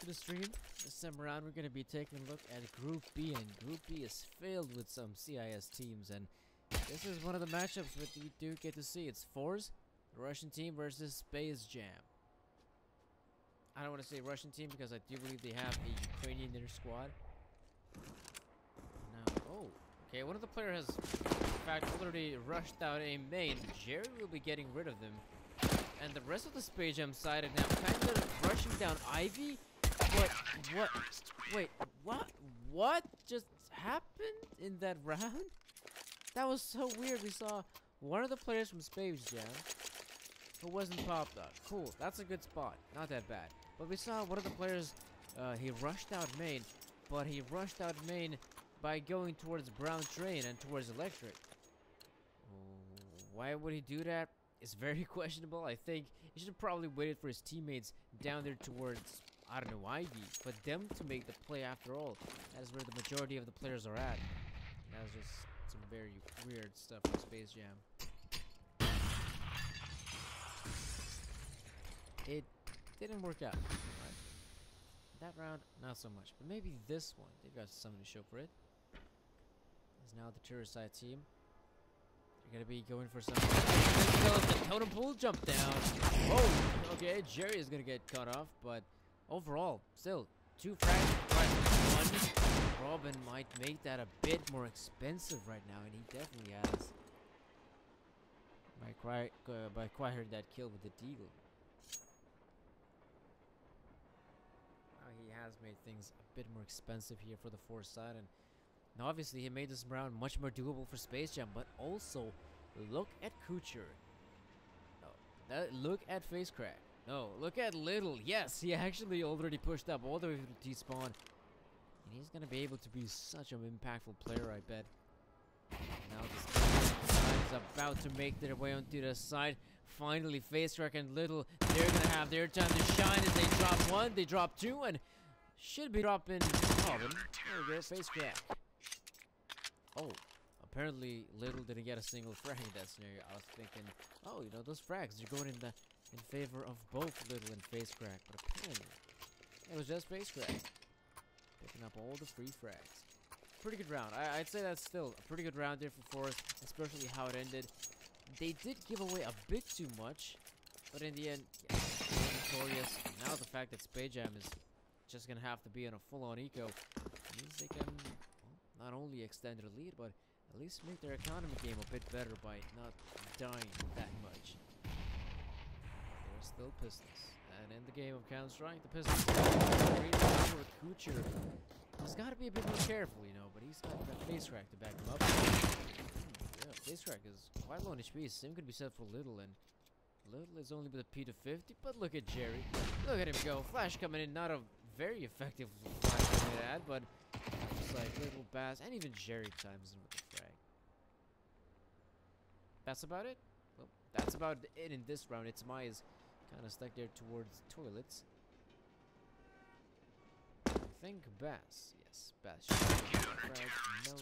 to the stream. This time around we're going to be taking a look at Group B, and Group B is filled with some CIS teams, and this is one of the matchups that you do get to see. It's forZe, the Russian team, versus Space Jam. I don't want to say Russian team because I do believe they have a Ukrainian in their squad. Now, oh, okay, one of the players has in fact already rushed out a main. Jerry will be getting rid of them. And the rest of the Space Jam side are now kind of rushing down Ivy. Wait, what just happened in that round? That was so weird. We saw one of the players from Space Jam who wasn't popped up. Cool, that's a good spot. Not that bad. But we saw one of the players, he rushed out main, but he rushed out main by going towards Brown Train and towards Electric. Why would he do that? It's very questionable. I think he should have probably waited for his teammates down there towards, I don't know, Ivy, for them to make the play after all. That is where the majority of the players are at. That was just some very weird stuff from Space Jam. It didn't work out. Right? That round, not so much. But maybe this one. They've got something to show for it. It's now the terror side team. They're gonna be going for some. The totem pole jump down. Oh, okay. Jerry is gonna get cut off, but overall, still 2 frags. One. Robin might make that a bit more expensive right now, and he definitely has. By acquired that kill with the deagle. Now he has made things a bit more expensive here for the forZe side, and now obviously he made this round much more doable for Space Jam, but also look at Kucher. No, look at Face Crack. No, look at Little. Yes, he actually already pushed up all the way to T-spawn. And he's gonna be able to be such an impactful player, I bet. Now this side is about to make their way onto the side. Finally, Face Crack and Little, they're gonna have their time to shine as they drop 1, they drop 2, and should be dropping Robin. There we go, Face Crack. Oh, apparently Little didn't get a single frag in that scenario. I was thinking, oh, you know, those frags, they're going in favor of both Little and Face Crack, but apparently it was just Face Crack picking up all the free frags. Pretty good round. I'd say that's still a pretty good round there for forZe, especially how it ended. They did give away a bit too much, but in the end, yeah, victorious. Now the fact that Space Jam is just gonna have to be in a full-on eco means they can not only extend their lead, but at least make their economy game a bit better by not dying that much. They're still Pistols. And in the game of Counter-Strike, the Pistols with Kucher. He's got to be a bit more careful, you know, but he's got that Face Crack to back him up. Yeah, Face Crack is quite low on HP. Same could be said for Little, and Little is only with a P to 50, but look at Jerry. Look at him go. Flash coming in, not a very effective flash coming in at, but just like Little Bass, and even Jerry times in with the frag. That's about it? Well, that's about it in this round. It's my is kind of stuck there towards toilets. I think Bass. Yes, Bass. No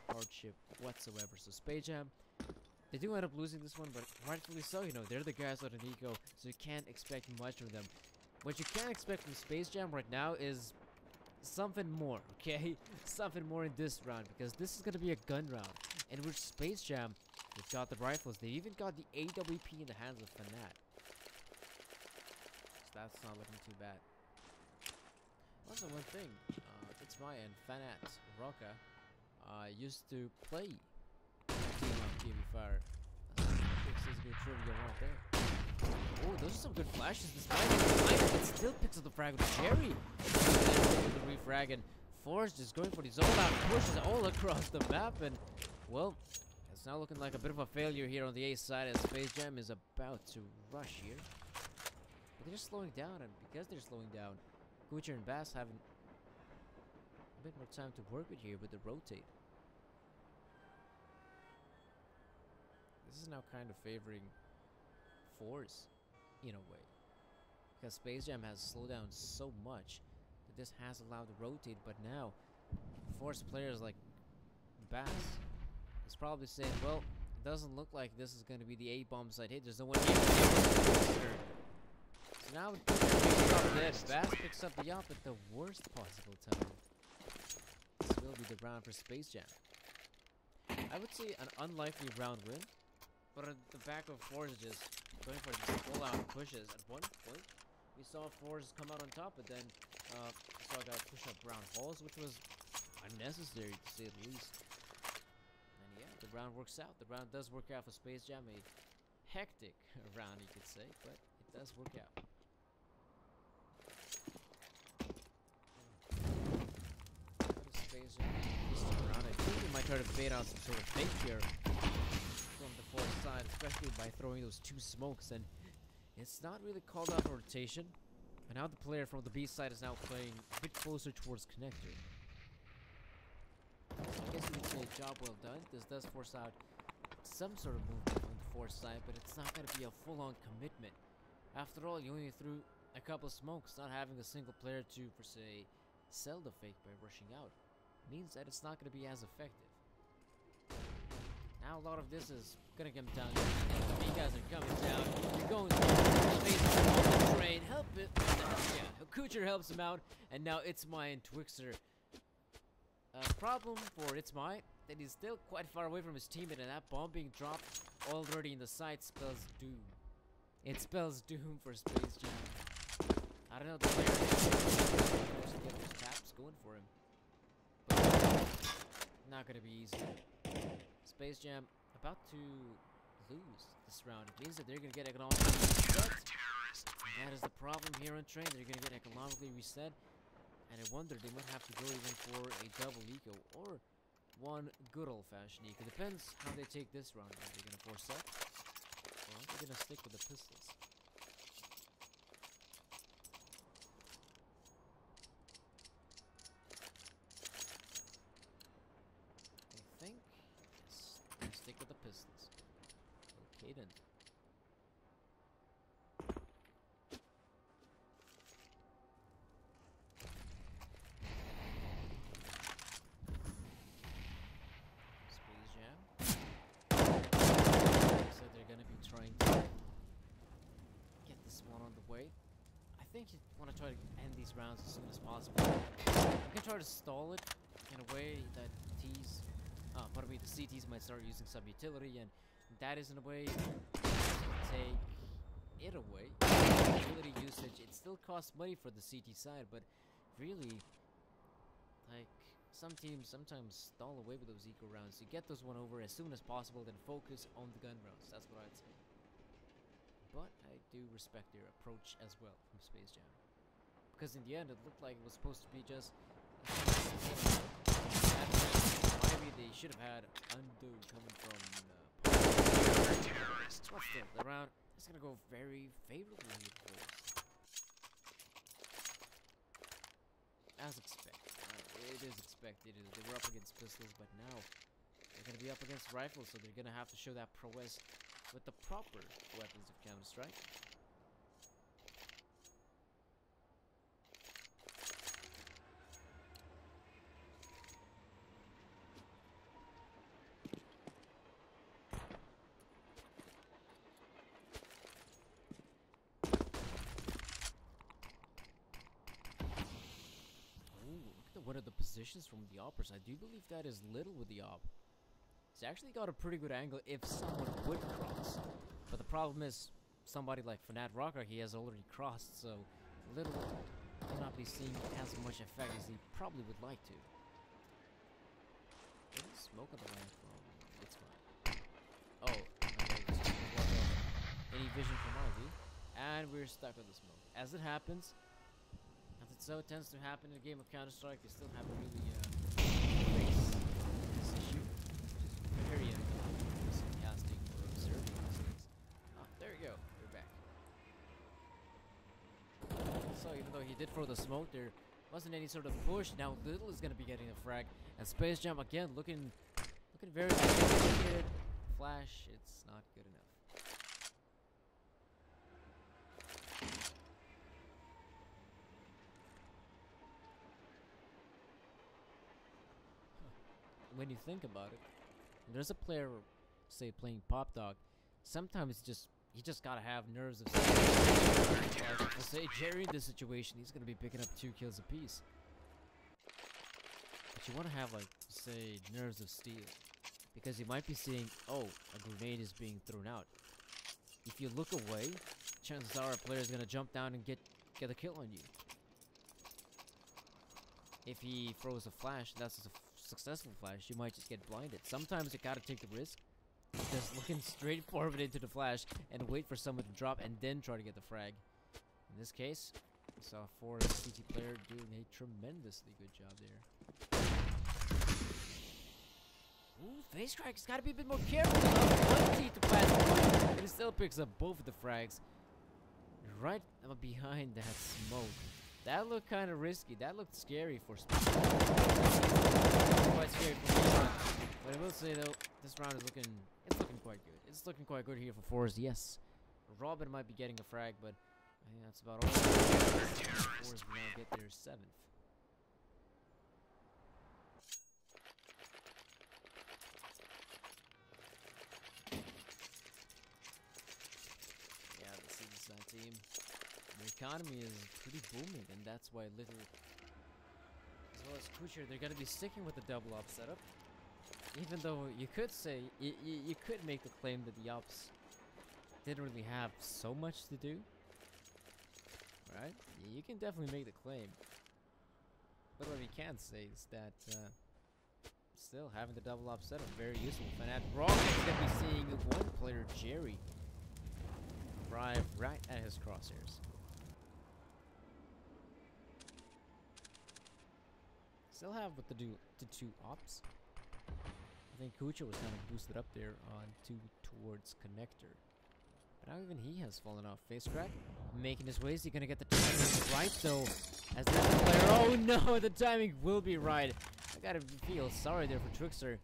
hardship whatsoever. So Space Jam, they do end up losing this one, but rightfully so. You know, they're the guys on an eco, so you can't expect much from them. What you can expect from Space Jam right now is something more, okay? Something more in this round, because this is going to be a gun round, in which Space Jam, they've got the rifles, they even got the AWP in the hands of Fanat. So that's not looking too bad. Also, one thing, it's my end, Fanat Roca used to play Team on TV Fire. That's a good trivia right there. Oh, those are some good flashes. This guy still picks up the frag with Jerry. The refrag, and forZe just going for these all-out pushes all across the map, and well, it's now looking like a bit of a failure here on the A side as Space Jam is about to rush here. But they're just slowing down, and because they're slowing down, Kucher and Bass having a bit more time to work with here with the rotate. This is now kind of favoring forZe in a way, because Space Jam has slowed down so much that this has allowed the rotate, but now forZe players like Bass is probably saying, well, it doesn't look like this is going to be the A-bomb side hit. There's no one here. So Now Bass picks up the op at the worst possible time. This will be the round for Space Jam. I would say an unlikely round win, but at the back of forZe just going for these full-out pushes. At one point, we saw forZe come out on top, but then we saw a guy push up round halls, which was unnecessary to say the least. And yeah, the round works out. The round does work out for Space Jam. A hectic round, you could say, but it does work out. Space Jam around. I think we might try to bait out some sort of fake here from the forZe side, especially by throwing those two smokes. And it's not really called out for rotation. And now the player from the B side is now playing a bit closer towards connector. I guess you would say job well done. This does force out some sort of movement on the forZe side, but it's not going to be a full-on commitment. After all, you only threw a couple of smokes. Not having a single player to, per se, sell the fake by rushing out means that it's not going to be as effective. Now a lot of this is going to come down. You guys are coming down. You're going to the train. Help it. Yeah, Kucher helps him out. And now It's My and Twixter. Problem for It's My that he's still quite far away from his teammate, and that bomb being dropped already in the site spells doom. It spells doom for Space Jam. I don't know, the player has to get those taps going for him. Not gonna be easy. Space Jam about to lose this round. It means that they're gonna get economically reset. And that is the problem here on Train. They're gonna get economically reset. And I wonder, they might have to go even for a double eco or one good old-fashioned eco. Depends how they take this round. Are they gonna force up? Or are they gonna stick with the pistols? Stick with the pistols. Okay then. Space Jam. So they're gonna be trying to get this one on the way. I think you want to try to end these rounds as soon as possible. You can try to stall it in a way that tease. Pardon me, the CTs might start using some utility, and that is in a way take it away. Utility usage, it still costs money for the CT side, but really, like, some teams sometimes stall away with those eco rounds. You get those one over as soon as possible, then focus on the gun rounds. That's what I'd say. But I do respect their approach as well from Space Jam. Because in the end, it looked like it was supposed to be just they should have had undo coming from terrorists. But still, the round is gonna go very favorably here for us. As expected. It is expected. They were up against pistols, but now they're gonna be up against rifles, so they're gonna have to show that prowess with the proper weapons of Counter-Strike. One of the positions from the oppers. I do believe that is Little with the op. He's actually got a pretty good angle if someone would cross. But the problem is, somebody like Fanat Rocker, he has already crossed, so Little cannot be seeing as much effect as he probably would like to. Any smoke on the way from It's My. Oh, okay, any vision from RV. And we're stuck with the smoke. As it happens, so it tends to happen in a game of Counter-Strike. They still haven't really faced this issue, which is very sarcastic or observing these things. Oh, there you go. We're back. So even though he did throw the smoke, there wasn't any sort of push. Now Little is going to be getting a frag, and Space Jam again looking very good. Flash, it's not good enough. When you think about it, there's a player, say, playing Pop Dog. Sometimes it's just You just gotta have nerves of steel. I'll say Jerry in this situation, he's gonna be picking up 2 kills apiece. But you wanna have, like, say, nerves of steel. Because you might be seeing, oh, a grenade is being thrown out. If you look away, chances are a player is gonna jump down and get a kill on you. If he throws a flash, that's a successful flash, you might just get blinded. Sometimes you gotta take the risk, just looking straight forward into the flash and wait for someone to drop and then try to get the frag. In this case, we saw a forZe CT player doing a tremendously good job there. Ooh, FaZeCrack's gotta be a bit more careful. One T to pass, but he still picks up both of the frags. Right behind that smoke. That looked kind of risky. That looked scary for Speed. Quite scary for me. But I will say though, this round is looking quite good. It's looking quite good here for forZe. Yes, Robin might be getting a frag, but I think that's about all. forZe will now get their 7th. Yeah, the CDSide team. The economy is pretty booming, and that's why Little, as well as Kucher, they're gonna be sticking with the double op setup. Even though you could say, you could make the claim that the ops didn't really have so much to do. Right? You can definitely make the claim. But what we can say is that, still having the double op setup, very useful. And at Rocket, is gonna be seeing one player, Jerry, arrive right at his crosshairs. Still have what to do to 2 ops. I think Kucha was kind of boosted up there on 2 towards connector. But now even he has fallen off. FaZeCrack making his way. Is he gonna get the timing right though? As the other player, oh no, the timing will be right. I gotta feel sorry there for Trickster.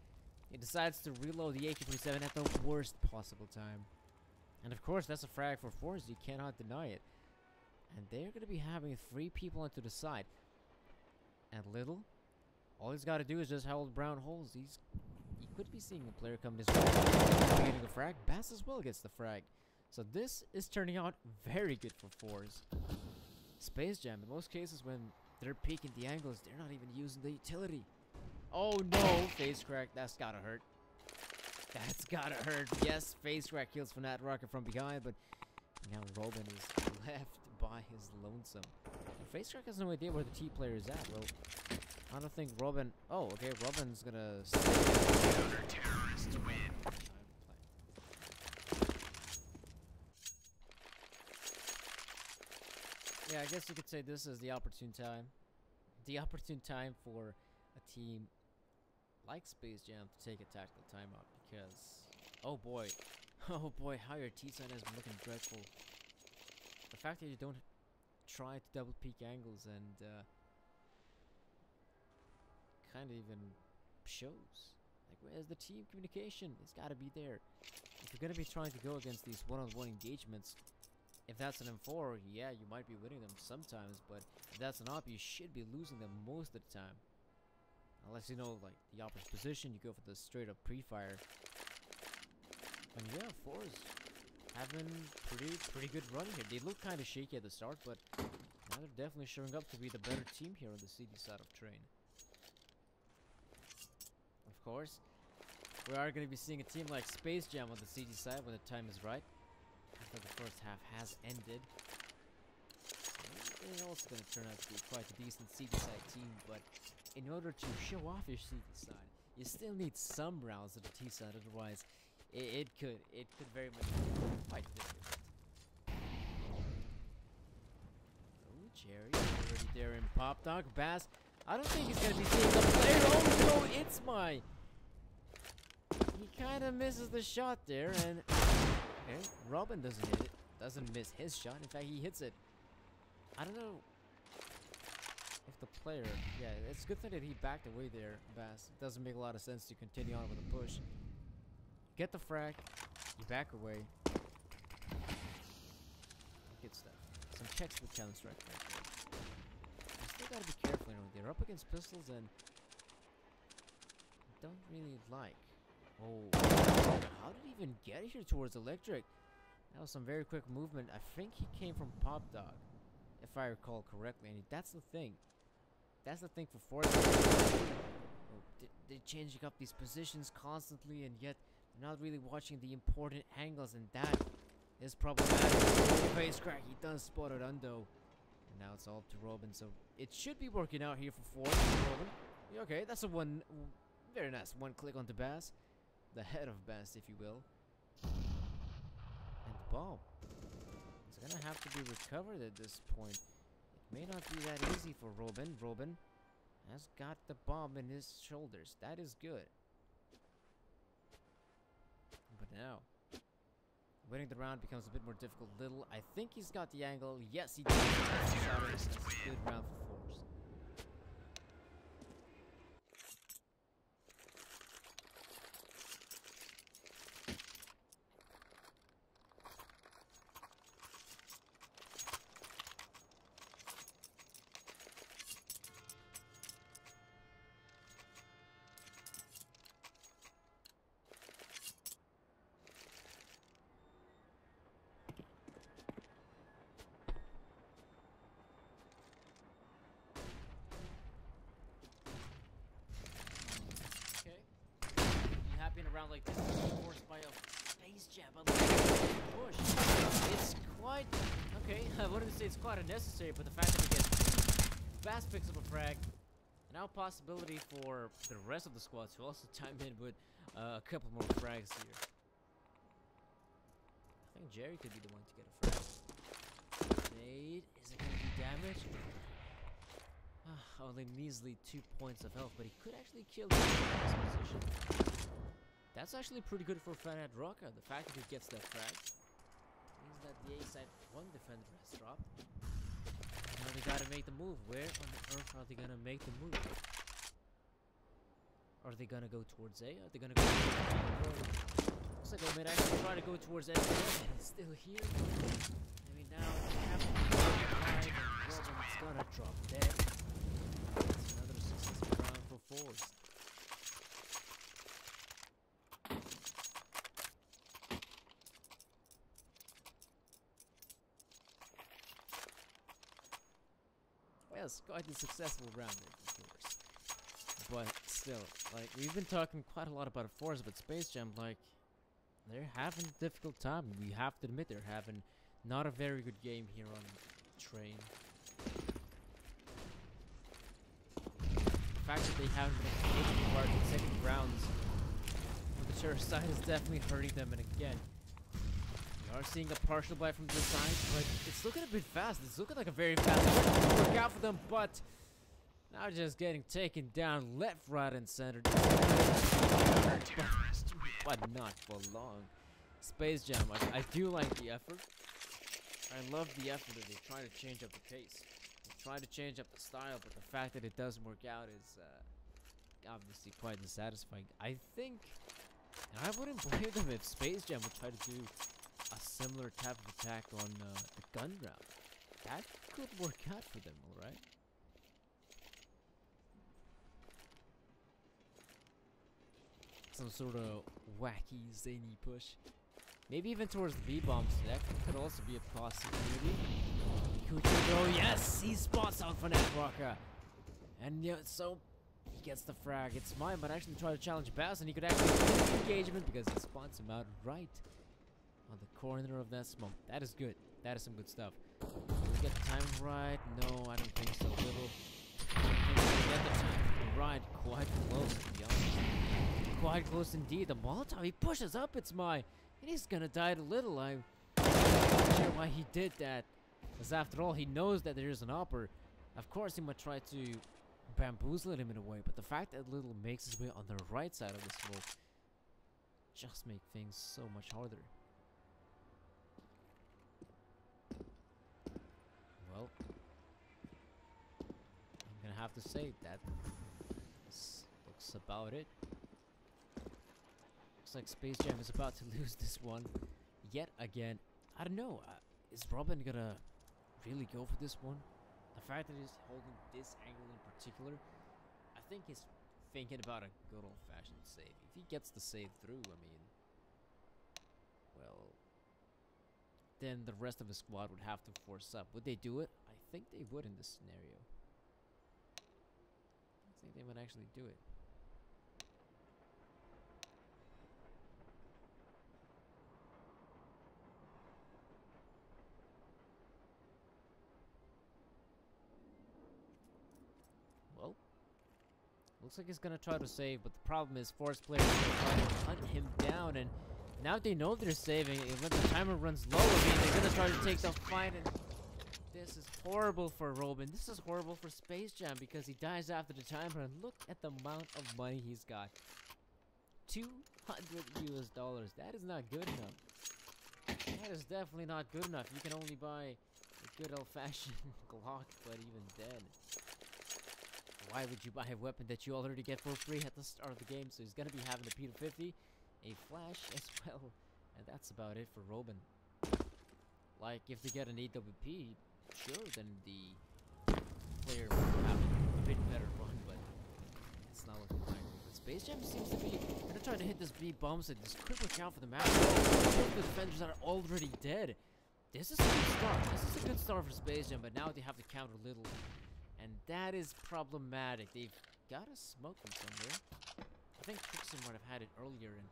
He decides to reload the AK-47 at the worst possible time. And of course, that's a frag for forZe. You cannot deny it. And they're gonna be having 3 people onto the side. And Little, all he's got to do is just hold brown holes. He could be seeing a player come this way. Getting a frag. Bass as well gets the frag. So this is turning out very good for forZe. Space Jam, in most cases when they're peeking the angles, they're not even using the utility. Oh no, FaZeCrack, that's gotta hurt. That's gotta hurt. Yes, FaZeCrack kills Fnatt Rocket from behind, but now Robin is left by his lonesome. And FaZeCrack has no idea where the T player is at. Well, I don't think Robin. Oh, okay, Robin's gonna. Counter-terrorists win. Yeah, I guess you could say this is the opportune time. The opportune time for a team like Space Jam to take a tactical timeout because, oh boy, how your T-side has been looking dreadful. The fact that you don't try to double peak angles and kind of even shows. Like, where's the team communication? It's got to be there. If you're gonna be trying to go against these one-on-one engagements, if that's an M4, yeah, you might be winning them sometimes, but if that's an op, you should be losing them most of the time. Unless you know, like, the opposite position, you go for the straight-up pre-fire. And yeah, forZe having pretty good running here. They look kind of shaky at the start, but now they're definitely showing up to be the better team here on the CD side of train. Of course, we are going to be seeing a team like Space Jam on the CD side when the time is right. After the first half has ended. It's also going to turn out to be quite a decent CD side team, but in order to show off your CD side, you still need some rounds of the T side, otherwise it could very much be quite difficult. Oh, Jerry already there in Pop Dog. Bass, I don't think he's going to be seeing the player. Oh no, it's my. He kind of misses the shot there, and okay, Robin doesn't hit it. Doesn't miss his shot. In fact, he hits it. I don't know if the player. Yeah, it's a good thing that he backed away there, Bass. It doesn't make a lot of sense to continue on with a push. Get the frag. You back away. Good stuff. Some checks with Counter-Strike right there. You still gotta be careful, you know. They're up against pistols and don't really like. Oh, how did he even get here towards electric? That was some very quick movement. I think he came from Pop Dog, if I recall correctly. And that's the thing. That's the thing for forZe. They're changing up these positions constantly, and yet they're not really watching the important angles, and that is problematic. Face crack, he does spot it Undo. And now it's all up to Robin, so it should be working out here for forZe. Robin. Yeah, okay, that's a one, very nice one click onto Bass. The head of Bass, if you will. And the bomb. It's gonna have to be recovered at this point. It may not be that easy for Robin. Robin has got the bomb in his shoulders. That is good. But now, winning the round becomes a bit more difficult. Little, I think he's got the angle. Yes, he does. That's a good round for forZe. In a round like this, forced by a space jab, a push. It's quite okay. I wouldn't say it's quite unnecessary, but the fact that he gets Bass picks up a frag, and now possibility for the rest of the squad to also chime in with a couple more frags here. I think Jerry could be the one to get a frag. Nade, is it going to be damaged? Only measly 2 points of health, but he could actually kill the position. That's actually pretty good for Fathead Rocker. The fact that he gets that frag means that the A-side one defender has dropped. Now they gotta make the move. Where on earth are they gonna make the move? Are they gonna go towards A? Are they gonna go towards B? Looks like they might actually try to go towards A. And it's still here. I mean, now they have to be right, and Robin's gonna drop dead. That's another successful round for forZe. Yes, quite a successful round, of course. But still, like, we've been talking quite a lot about forZe, but Space Jam, like, they're having a difficult time. We have to admit they're having not a very good game here on Train. The fact that they haven't been able to part in second rounds on the Cherry side is definitely hurting them, and again, we are seeing a partial buy from this side, but it's looking a bit fast. It's looking like a very fast work out for them, but now just getting taken down left, right, and center. But not for long. Space Jam, I do like the effort. I love the effort that they try to change up the pace. They try to change up the style, but the fact that it doesn't work out is obviously quite dissatisfying. I think, and I wouldn't blame them if Space Jam would try to do a similar type of attack on the gun round. That could work out for them, alright? Some sort of wacky, zany push. Maybe even towards the B-bombs. That could also be a possibility. Oh yes! He spots out Fathead Rocker. And yeah, so he gets the frag. It's mine, but actually try to challenge Bass, and he could actually win the engagement because he spots him out right on the corner of that smoke. That is good. That is some good stuff. Did we get the time right? No, I don't think so. Little. I don't think we get the time right. Quite close, to be honest. Quite close indeed. The Molotov, he pushes up. It's my. And he's gonna die to Little. I'm not sure why he did that. Because after all, he knows that there is an upper. Of course, he might try to bamboozle him in a way. But the fact that Little makes his way on the right side of the smoke just make things so much harder. Well, I'm gonna have to say that this looks about it. Looks like Space Jam is about to lose this one yet again. I don't know. Is Robin gonna really go for this one? The fact that he's holding this angle in particular, I think he's thinking about a good old-fashioned save. If he gets the save through, I mean, well, then the rest of the squad would have to force up. Would they do it? I think they would in this scenario. I think they would actually do it. Well, looks like he's gonna try to save, but the problem is force players are gonna try to hunt him down, and now they know they're saving. And when the timer runs low, I mean, they're gonna try to take the fight, and this is horrible for Robin. This is horrible for Space Jam because he dies after the timer, and look at the amount of money he's got. $200 US. That is not good enough. That is definitely not good enough. You can only buy a good old-fashioned Glock, but even then, why would you buy a weapon that you already get for free at the start of the game? So he's gonna be having a P250, a flash as well, and that's about it for Robin. Like, if they get an AWP, sure, then the player will have a bit better run, but it's not looking like it. But Space Jam seems to be gonna try to hit this B bombs and just quick look out for the map. Both the defenders are already dead. This is a good start. This is a good start for Space Jam, but now they have to counter little. And that is problematic. They've got to smoke them somewhere. I think Trickster might have had it earlier, and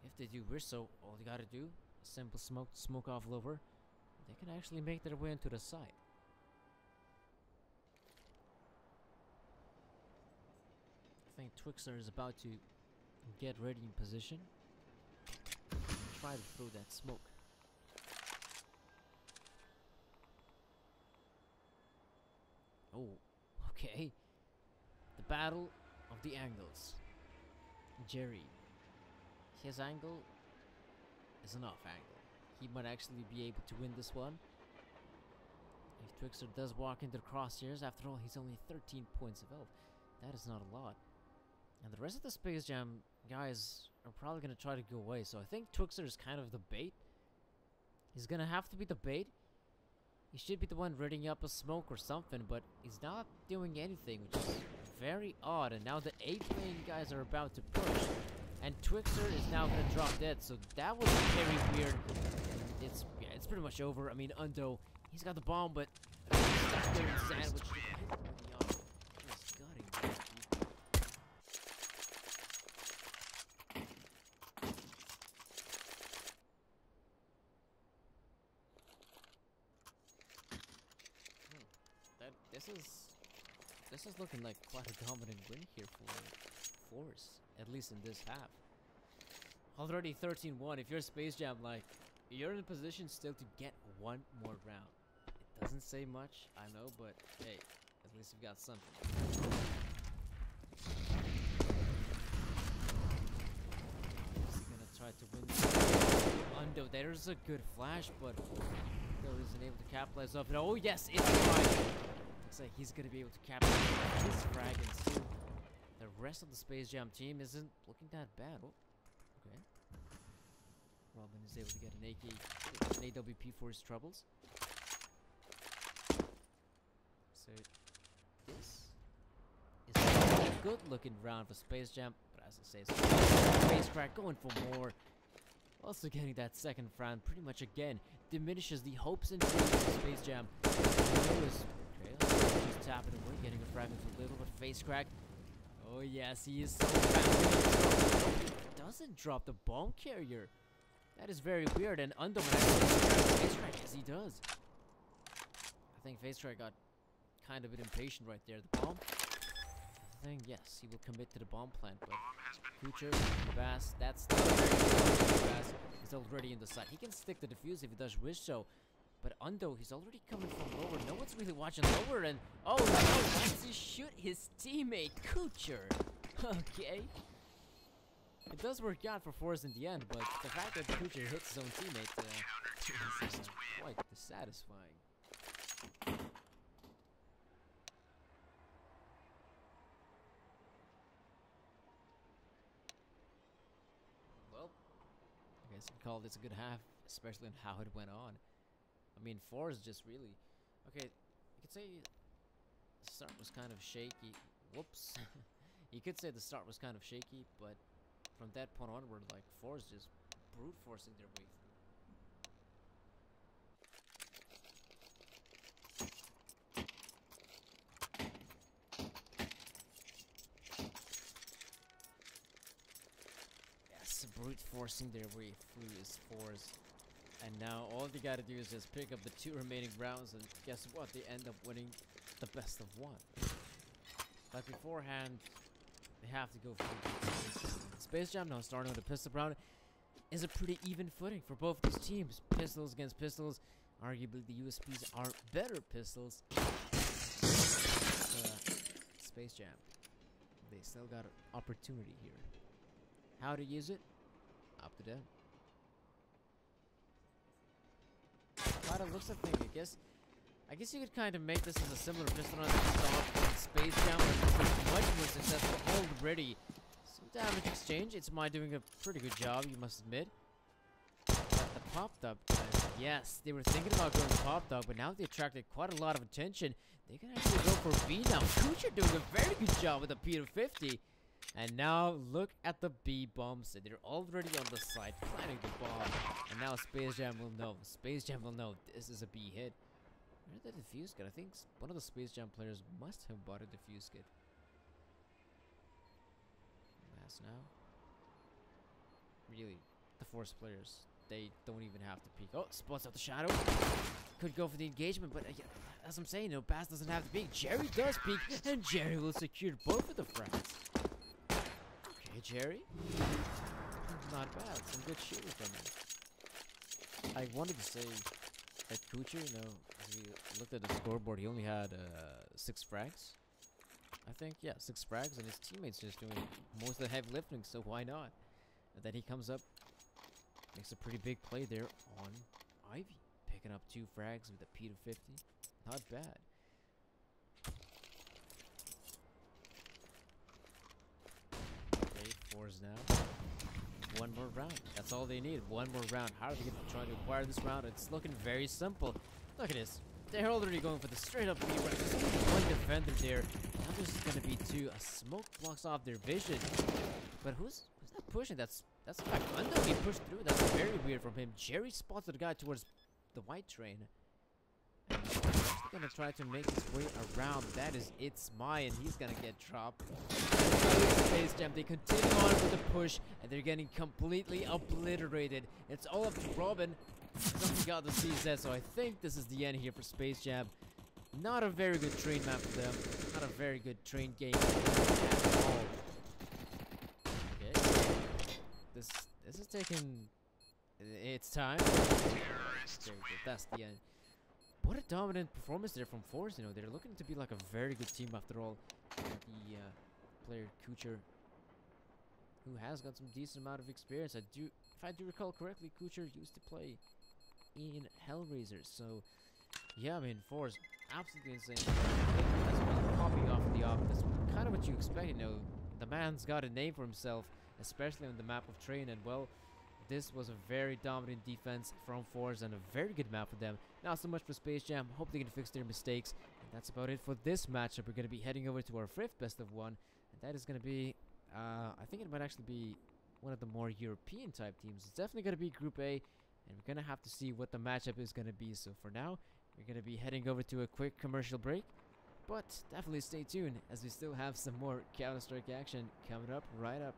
if they do Rizzo, all they gotta do, simple smoke off lower, they can actually make their way into the site. I think Twixer is about to get ready in position and try to throw that smoke. Oh, okay. The battle of the angles. Jerry. His angle is an off angle. He might actually be able to win this one. If Twixer does walk into the crosshairs, after all, he's only 13 points of health. That is not a lot. And the rest of the Space Jam guys are probably going to try to go away. So I think Twixer is kind of the bait. He's going to have to be the bait. He should be the one readying up a smoke or something, but he's not doing anything, which is very odd. And now the 8-lane guys are about to push, and Twixer is now gonna drop dead. So that was very weird. It's pretty much over. I mean, Undo, he's got the bomb, but he's stuck there in sandwich. This is looking like quite a dominant win here for forZe, at least in this half. Already 13-1. If you're Space Jam, like, you're in a position still to get one more round. It doesn't say much, I know, but hey, at least you've got something. He's gonna try to win. Undo, there's a good flash, but Undo isn't able to capitalize off it. Oh yes, it's fine. Looks like he's gonna be able to capitalize on this frag, and soon the rest of the Space Jam team isn't looking that bad. Oh, okay. Robin is able to get an AWP for his troubles. So this is a good looking round for Space Jam, but as I say, Space Crack going for more. Also getting that second frag pretty much again diminishes the hopes and dreams of Space Jam. Just tapping away, getting a fragment for little, but Face Crack. Oh yes, he is so fast. He doesn't drop the bomb carrier. That is very weird, and Undo Face Crack, yes he does. I think Face Crack got kind of a bit impatient right there. The bomb. I think yes, he will commit to the bomb plant, but Kucher, Bass, that's not very Bass is already in the site. He can stick the defuse if he does wish so. But Undo, he's already coming from lower. No one's really watching lower, and oh no, wants to shoot his teammate Kucher. Okay. It does work out for forZe in the end, but the fact that Kucher hits his own teammate is quite dissatisfying. Well, I guess you can call this a good half, especially on how it went on. I mean, forZe just really... Okay, you could say the start was kind of shaky. Whoops. You could say the start was kind of shaky, but from that point onward, like, forZe just brute forcing their way through. brute forcing their way through his force. And now all they gotta do is just pick up the 2 remaining rounds, and guess what? They end up winning the best of 1. But beforehand, they have to go for the Space Jam now starting with a pistol round is a pretty even footing for both these teams. Pistols against pistols. Arguably the USPs are better pistols. Space Jam, they still got an opportunity here. How to use it? Up to them. By the looks of things, I guess you could kind of make this as a similar pistol round that you saw in Space Jam, but it's much more successful already. Some damage exchange. It's my doing a pretty good job, you must admit. But the pop dog, yes, they were thinking about going pop dog, but now they attracted quite a lot of attention. They can actually go for B now. Kucher doing a very good job with the P250. And now look at the B bombs. They're already on the side planning the bomb. And now Space Jam will know. Space Jam will know this is a B hit. Where's the defuse kit? I think one of the Space Jam players must have bought a defuse kit. Last now. Really, the force players, they don't even have to peek. Oh, spots out the shadow. Could go for the engagement, but as I'm saying, no, Bass doesn't have to peek. Jerry does peek, and Jerry will secure both of the frags. Okay, Jerry. Not bad. Some good shooting from him. I wanted to say that Kucher, you know, as we looked at the scoreboard, he only had 6 frags. I think, yeah, 6 frags, and his teammates just doing most of the heavy lifting, so why not? And then he comes up, makes a pretty big play there on Ivy, picking up 2 frags with a P250. Not bad. Okay, forZe now. 1 more round. That's all they need. 1 more round. How are they going to try to acquire this round? It's looking very simple. Look at this. They're already going for the straight up B round. There's only 1 defender there. Now there's going to be 2. A smoke blocks off their vision. But who's that pushing? That's in fact Undo. He pushed through. That's very weird from him. Jerry spots the guy towards the white train. And he's gonna try to make his way around. That is It's My, and he's gonna get dropped. Space Jam, they continue on with the push, and they're getting completely obliterated. It's all up to Robin. Something got the CZ, so I think this is the end here for Space Jam. Not a very good train map for them. Not a very good train game at all. Okay. This is taking its time. Very good. That's the end. What a dominant performance there from forZe. You know, they're looking to be like a very good team after all. The player Kucher, who has got some decent amount of experience. If I do recall correctly, Kucher used to play in Hellraiser. So, yeah, I mean, forZe, absolutely insane. That's really popping off the off. That's kind of what you expect. You know, the man's got a name for himself, especially on the map of Train. And well, this was a very dominant defense from forZe and a very good map for them. Not so much for Space Jam. Hope they can fix their mistakes. And that's about it for this matchup. We're going to be heading over to our 5th best of 1. And that is going to be, I think it might actually be one of the more European type teams. It's definitely going to be Group A. And we're going to have to see what the matchup is going to be. So for now, we're going to be heading over to a quick commercial break. But definitely stay tuned as we still have some more Counter-Strike action coming up right up.